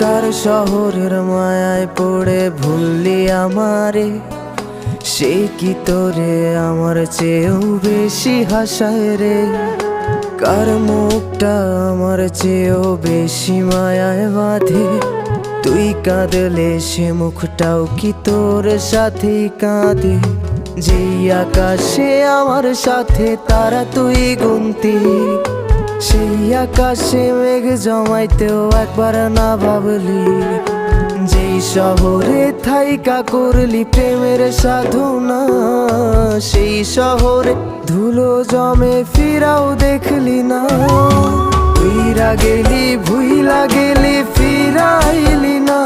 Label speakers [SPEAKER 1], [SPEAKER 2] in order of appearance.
[SPEAKER 1] কার শহরের মায়ায় পড়ে ভুললি আমারে, সে কি তোরে আমার চেয়েও বেশি হাসায় রে। কার মুখটা আমার চেয়েও বেশি মায়ায় বাঁধে, তুই কাঁদলে সে মুখটাও কি তোর সাথেই কাঁদে। যেই আকাশে আমার সাথে তারা তুই গুনতি, সেই আকাশে মেঘ জমাইতেও একবার না ভাবলি। যেই শহরে থাইকা করলি প্রেমের সাধনা, সেই শহরে ধুলো জমে ফিরাও দেখলি না। উইরা গেলি ভুইলা গেলি ফিরাইলি না।